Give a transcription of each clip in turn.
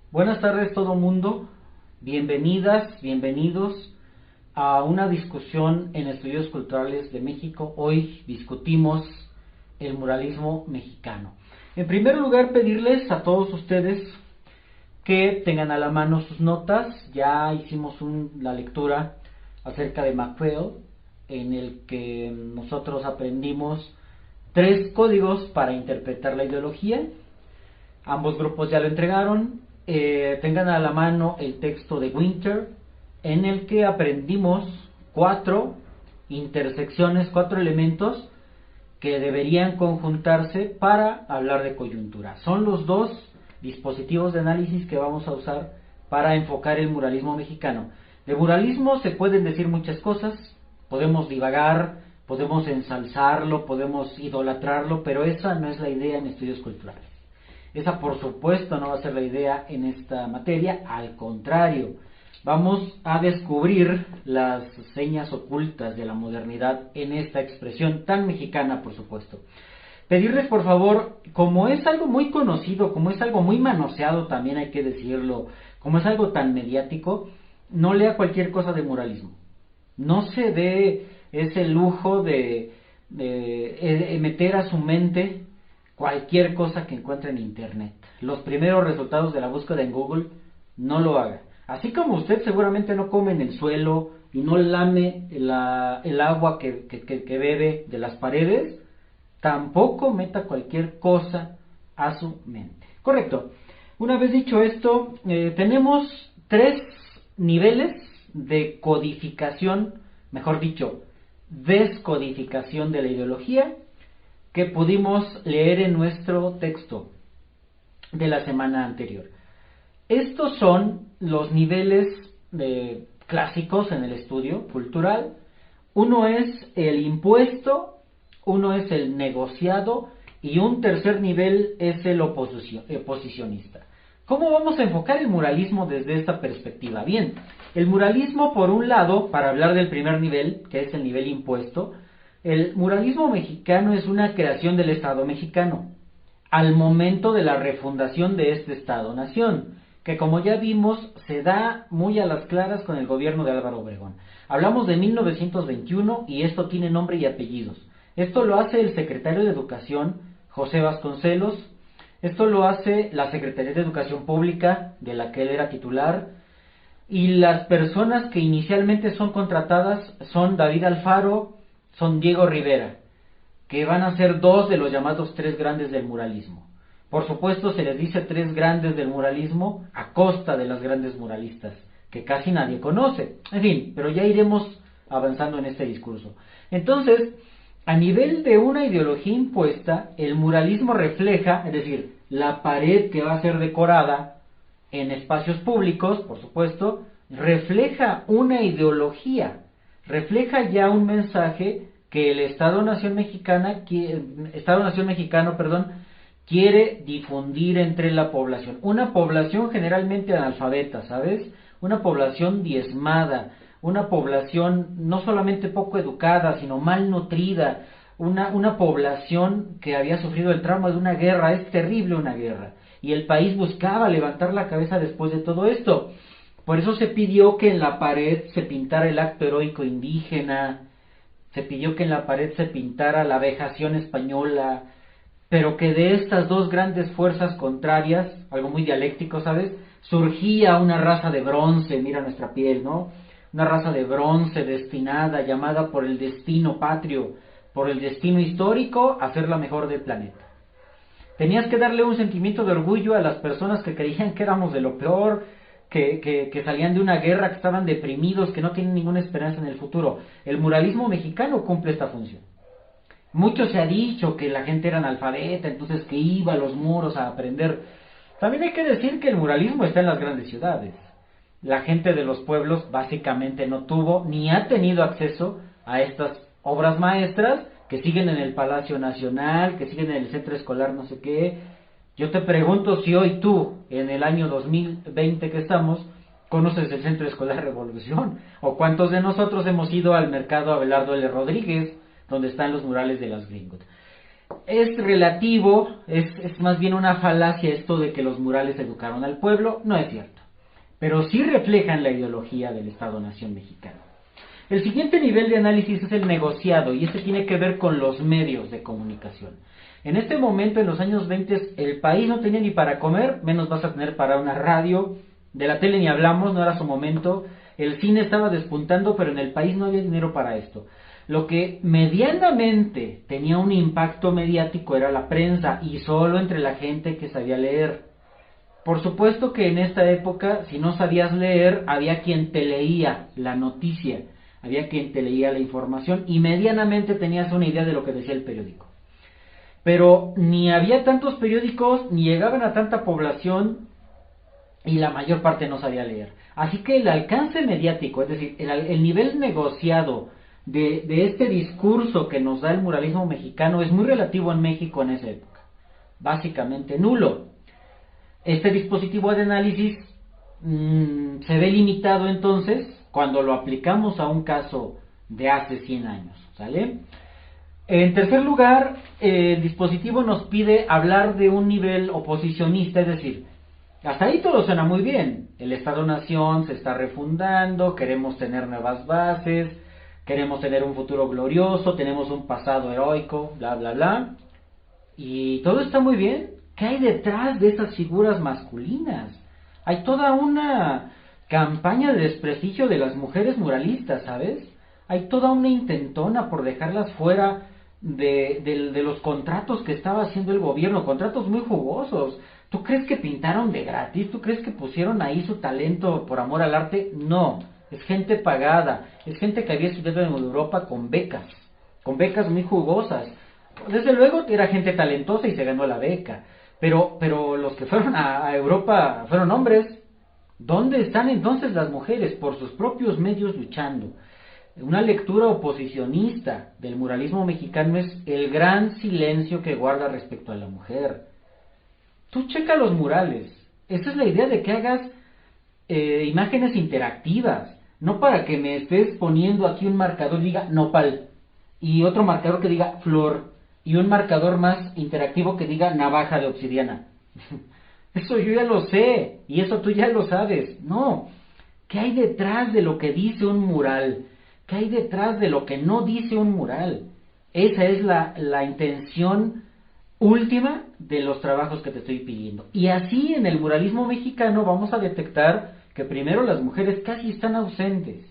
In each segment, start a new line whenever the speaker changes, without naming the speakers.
Buenas tardes todo mundo, bienvenidas, bienvenidos a una discusión en Estudios Culturales de México. Hoy discutimos el muralismo mexicano. En primer lugar, pedirles a todos ustedes que tengan a la mano sus notas. Ya hicimos la lectura acerca de Macphail, en el que nosotros aprendimos 3 códigos para interpretar la ideología. Ambos grupos ya lo entregaron. Tengan a la mano el texto de Winter, en el que aprendimos 4 intersecciones, 4 elementos que deberían conjuntarse para hablar de coyuntura. Son los 2 dispositivos de análisis que vamos a usar para enfocar el muralismo mexicano. De muralismo se pueden decir muchas cosas, podemos divagar, podemos ensalzarlo, podemos idolatrarlo, pero esa no es la idea en estudios culturales. Esa, por supuesto, no va a ser la idea en esta materia, al contrario, vamos a descubrir las señas ocultas de la modernidad en esta expresión tan mexicana, por supuesto. Pedirles, por favor, como es algo muy conocido, como es algo muy manoseado, también hay que decirlo, como es algo tan mediático, no lea cualquier cosa de muralismo. No se dé ese lujo de meter a su mente cualquier cosa que encuentre en internet. Los primeros resultados de la búsqueda en Google, no lo haga. Así como usted seguramente no come en el suelo y no lame el agua que bebe de las paredes, tampoco meta cualquier cosa a su mente. Correcto. Una vez dicho esto, tenemos 3 niveles de codificación, mejor dicho, descodificación de la ideología, que pudimos leer en nuestro texto de la semana anterior. Estos son los niveles clásicos en el estudio cultural. Uno es el impuesto, uno es el negociado y un tercer nivel es el oposicionista. ¿Cómo vamos a enfocar el muralismo desde esta perspectiva? Bien, el muralismo, por un lado, para hablar del primer nivel, que es el nivel impuesto, el muralismo mexicano es una creación del Estado mexicano, al momento de la refundación de este Estado-nación, que como ya vimos, se da muy a las claras con el gobierno de Álvaro Obregón. Hablamos de 1921 y esto tiene nombre y apellidos. Esto lo hace el secretario de Educación, José Vasconcelos. Esto lo hace la Secretaría de Educación Pública, de la que él era titular. Y las personas que inicialmente son contratadas son David Alfaro, son Diego Rivera, que van a ser 2 de los llamados 3 grandes del muralismo. Por supuesto, se les dice 3 grandes del muralismo a costa de las grandes muralistas, que casi nadie conoce. En fin, pero ya iremos avanzando en este discurso. Entonces, a nivel de una ideología impuesta, el muralismo refleja, es decir, la pared que va a ser decorada en espacios públicos, por supuesto, refleja una ideología, refleja ya un mensaje que el Estado-Nación Mexicano quiere difundir entre la población. Una población generalmente analfabeta, ¿sabes? Una población diezmada, una población no solamente poco educada, sino mal nutrida, una población que había sufrido el trauma de una guerra. Es terrible una guerra, y el país buscaba levantar la cabeza después de todo esto. Por eso se pidió que en la pared se pintara el acto heroico indígena, se pidió que en la pared se pintara la vejación española, pero que de estas 2 grandes fuerzas contrarias, algo muy dialéctico, ¿sabes?, surgía una raza de bronce. Mira nuestra piel, ¿no? Una raza de bronce destinada, llamada por el destino patrio, por el destino histórico, a ser la mejor del planeta. Tenías que darle un sentimiento de orgullo a las personas que creían que éramos de lo peor, que salían de una guerra, que estaban deprimidos, que no tienen ninguna esperanza en el futuro. El muralismo mexicano cumple esta función. Mucho se ha dicho que la gente era analfabeta, entonces que iba a los muros a aprender. También hay que decir que el muralismo está en las grandes ciudades. La gente de los pueblos básicamente no tuvo ni ha tenido acceso a estas obras maestras que siguen en el Palacio Nacional, que siguen en el centro escolar no sé qué. Yo te pregunto si hoy tú, en el año 2020 que estamos, conoces el Centro Escolar Revolución, o cuántos de nosotros hemos ido al mercado Abelardo L. Rodríguez, donde están los murales de las Greenwood. Es relativo, es más bien una falacia esto de que los murales educaron al pueblo, no es cierto, pero sí reflejan la ideología del Estado-Nación mexicano. El siguiente nivel de análisis es el negociado, y este tiene que ver con los medios de comunicación. En este momento, en los años 20, el país no tenía ni para comer, menos vas a tener para una radio, de la tele ni hablamos, no era su momento, el cine estaba despuntando, pero en el país no había dinero para esto. Lo que medianamente tenía un impacto mediático era la prensa, y solo entre la gente que sabía leer. Por supuesto que en esta época, si no sabías leer, había quien te leía la noticia, había quien te leía la información, y medianamente tenías una idea de lo que decía el periódico. Pero ni había tantos periódicos, ni llegaban a tanta población, y la mayor parte no sabía leer. Así que el alcance mediático, es decir, el nivel negociado de este discurso que nos da el muralismo mexicano es muy relativo en México en esa época. Básicamente nulo. Este dispositivo de análisis se ve limitado entonces cuando lo aplicamos a un caso de hace 100 años, ¿sale? En tercer lugar, el dispositivo nos pide hablar de un nivel oposicionista, es decir, hasta ahí todo suena muy bien. El Estado-Nación se está refundando, queremos tener nuevas bases, queremos tener un futuro glorioso, tenemos un pasado heroico, bla, bla, bla. Y todo está muy bien. ¿Qué hay detrás de esas figuras masculinas? Hay toda una campaña de desprestigio de las mujeres muralistas, ¿sabes? Hay toda una intentona por dejarlas fuera de los contratos que estaba haciendo el gobierno, contratos muy jugosos. ¿Tú crees que pintaron de gratis? ¿Tú crees que pusieron ahí su talento por amor al arte? No, es gente pagada, es gente que había estudiado en Europa con becas muy jugosas. Desde luego era gente talentosa y se ganó la beca, pero los que fueron a Europa fueron hombres. ¿Dónde están entonces las mujeres? Por sus propios medios luchando. Una lectura oposicionista del muralismo mexicano es el gran silencio que guarda respecto a la mujer. Tú checa los murales. Esa es la idea de que hagas imágenes interactivas. No para que me estés poniendo aquí un marcador que diga nopal y otro marcador que diga flor y un marcador más interactivo que diga navaja de obsidiana. Eso yo ya lo sé y eso tú ya lo sabes. No. ¿Qué hay detrás de lo que dice un mural? ¿Qué hay detrás de lo que no dice un mural? Esa es la intención última de los trabajos que te estoy pidiendo. Y así en el muralismo mexicano vamos a detectar que primero las mujeres casi están ausentes.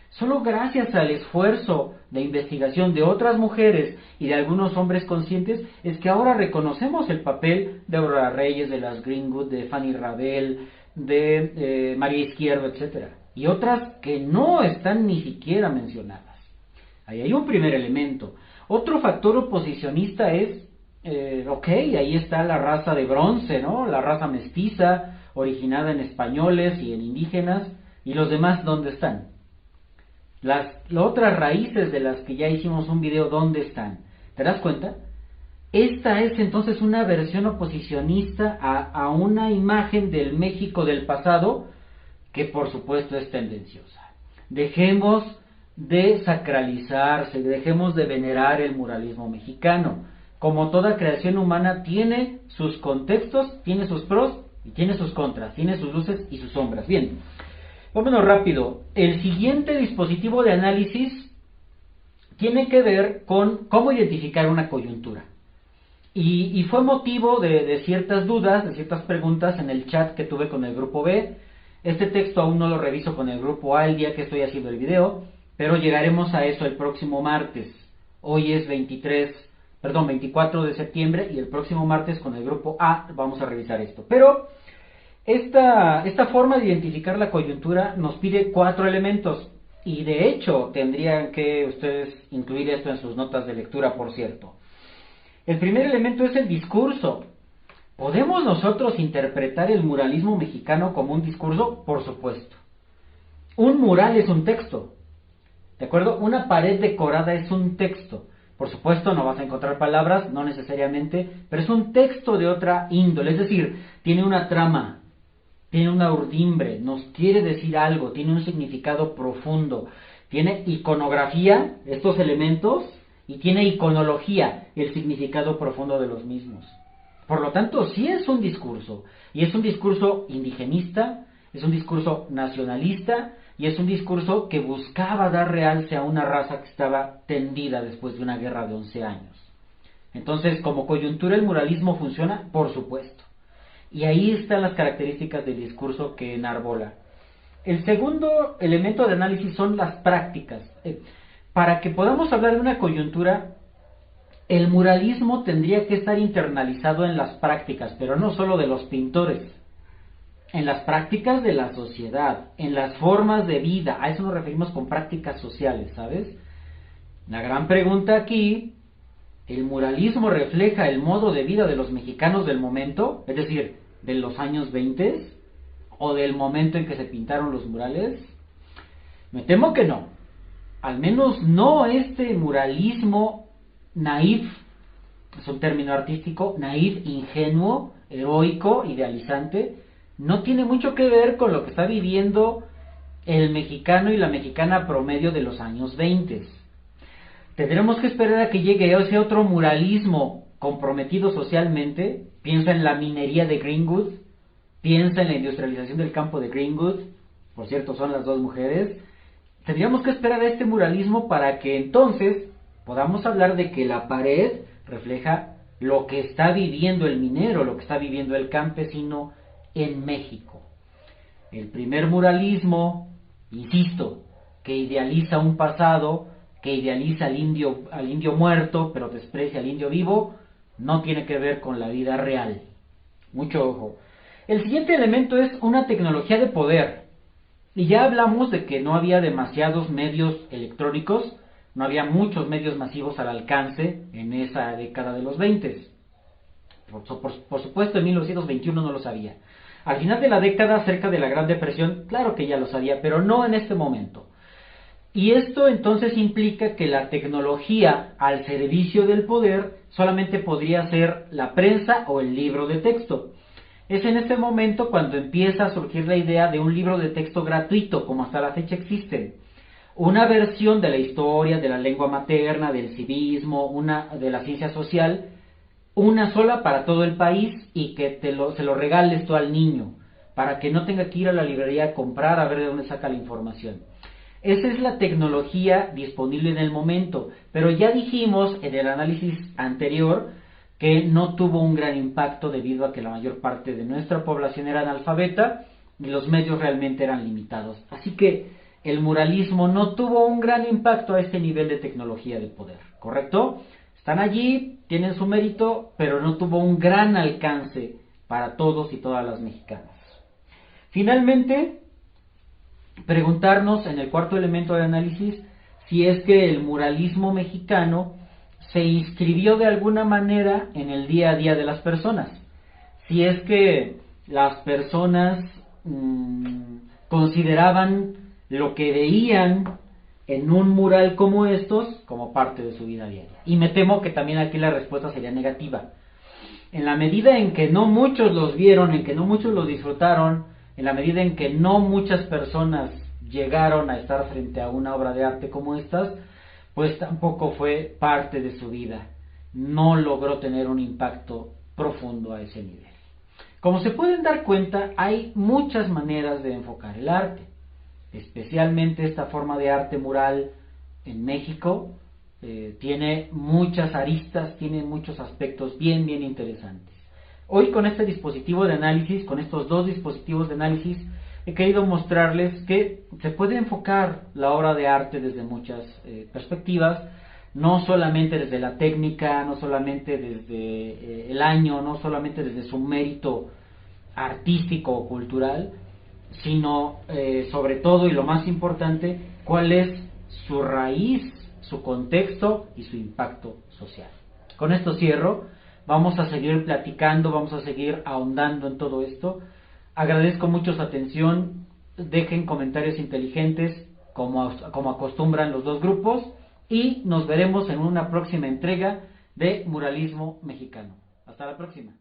Solo gracias al esfuerzo de investigación de otras mujeres y de algunos hombres conscientes es que ahora reconocemos el papel de Aurora Reyes, de las Greenwood, de Fanny Rabel, de María Izquierdo, etcétera, y otras que no están ni siquiera mencionadas. Ahí hay un primer elemento. Otro factor oposicionista es, ahí está la raza de bronce, ¿no? La raza mestiza, originada en españoles y en indígenas, y los demás, ¿dónde están? Las otras raíces de las que ya hicimos un video, ¿dónde están? ¿Te das cuenta? Esta es entonces una versión oposicionista a una imagen del México del pasado que por supuesto es tendenciosa. Dejemos de sacralizarse, dejemos de venerar el muralismo mexicano. Como toda creación humana tiene sus contextos, tiene sus pros y tiene sus contras, tiene sus luces y sus sombras. Bien, vámonos rápido. El siguiente dispositivo de análisis tiene que ver con cómo identificar una coyuntura. Y fue motivo de ciertas dudas, de ciertas preguntas en el chat que tuve con el grupo B. Este texto aún no lo reviso con el grupo A el día que estoy haciendo el video, pero llegaremos a eso el próximo martes. Hoy es 24 de septiembre y el próximo martes con el grupo A vamos a revisar esto. Pero esta forma de identificar la coyuntura nos pide 4 elementos y de hecho tendrían que ustedes incluir esto en sus notas de lectura, por cierto. El primer elemento es el discurso. ¿Podemos nosotros interpretar el muralismo mexicano como un discurso? Por supuesto. Un mural es un texto, ¿de acuerdo? Una pared decorada es un texto. Por supuesto, no vas a encontrar palabras, no necesariamente, pero es un texto de otra índole, es decir, tiene una trama, tiene una urdimbre, nos quiere decir algo, tiene un significado profundo, tiene iconografía, estos elementos, y tiene iconología, el significado profundo de los mismos. Por lo tanto, sí es un discurso, y es un discurso indigenista, es un discurso nacionalista, y es un discurso que buscaba dar realce a una raza que estaba tendida después de una guerra de 11 años. Entonces, como coyuntura, ¿el muralismo funciona? Por supuesto. Y ahí están las características del discurso que enarbola. El segundo elemento de análisis son las prácticas. Para que podamos hablar de una coyuntura, el muralismo tendría que estar internalizado en las prácticas, pero no solo de los pintores, en las prácticas de la sociedad, en las formas de vida. A eso nos referimos con prácticas sociales, ¿sabes? La gran pregunta aquí, ¿el muralismo refleja el modo de vida de los mexicanos del momento? Es decir, de los años 20 o del momento en que se pintaron los murales. Me temo que no. Al menos no este muralismo naif, es un término artístico, naif, ingenuo, heroico, idealizante, no tiene mucho que ver con lo que está viviendo el mexicano y la mexicana promedio de los años 20. Tendremos que esperar a que llegue ese otro muralismo comprometido socialmente. Piensa en la minería de Greenwood, piensa en la industrialización del campo de Greenwood, por cierto son las dos mujeres. Tendríamos que esperar a este muralismo para que entonces podamos hablar de que la pared refleja lo que está viviendo el minero, lo que está viviendo el campesino en México. El primer muralismo, insisto, que idealiza un pasado, que idealiza al indio muerto, pero desprecia al indio vivo, no tiene que ver con la vida real. Mucho ojo. El siguiente elemento es una tecnología de poder. Y ya hablamos de que no había demasiados medios electrónicos, no había muchos medios masivos al alcance en esa década de los 20. Por supuesto, en 1921 no lo sabía. Al final de la década, cerca de la Gran Depresión, claro que ya lo sabía, pero no en este momento. Y esto entonces implica que la tecnología al servicio del poder solamente podría ser la prensa o el libro de texto. Es en este momento cuando empieza a surgir la idea de un libro de texto gratuito, como hasta la fecha existen. Una versión de la historia, de la lengua materna, del civismo, una de la ciencia social, una sola para todo el país y que se lo regales tú al niño, para que no tenga que ir a la librería a comprar a ver de dónde saca la información. Esa es la tecnología disponible en el momento, pero ya dijimos en el análisis anterior que no tuvo un gran impacto debido a que la mayor parte de nuestra población era analfabeta y los medios realmente eran limitados. Así que el muralismo no tuvo un gran impacto a este nivel de tecnología de poder, ¿correcto? Están allí, tienen su mérito, pero no tuvo un gran alcance para todos y todas las mexicanas. Finalmente, preguntarnos en el cuarto elemento de análisis si es que el muralismo mexicano se inscribió de alguna manera en el día a día de las personas. Si es que las personas consideraban lo que veían en un mural como estos como parte de su vida diaria. Y me temo que también aquí la respuesta sería negativa. En la medida en que no muchos los vieron, en que no muchos los disfrutaron, en la medida en que no muchas personas llegaron a estar frente a una obra de arte como estas, pues tampoco fue parte de su vida. No logró tener un impacto profundo a ese nivel. Como se pueden dar cuenta, hay muchas maneras de enfocar el arte. Especialmente esta forma de arte mural en México tiene muchas aristas, tiene muchos aspectos bien interesantes. Hoy con este dispositivo de análisis, con estos dos dispositivos de análisis, he querido mostrarles que se puede enfocar la obra de arte desde muchas perspectivas, no solamente desde la técnica, no solamente desde el año, no solamente desde su mérito artístico o cultural, sino sobre todo y lo más importante, cuál es su raíz, su contexto y su impacto social. Con esto cierro, vamos a seguir platicando, vamos a seguir ahondando en todo esto. Agradezco mucho su atención, dejen comentarios inteligentes como acostumbran los dos grupos y nos veremos en una próxima entrega de Muralismo Mexicano. Hasta la próxima.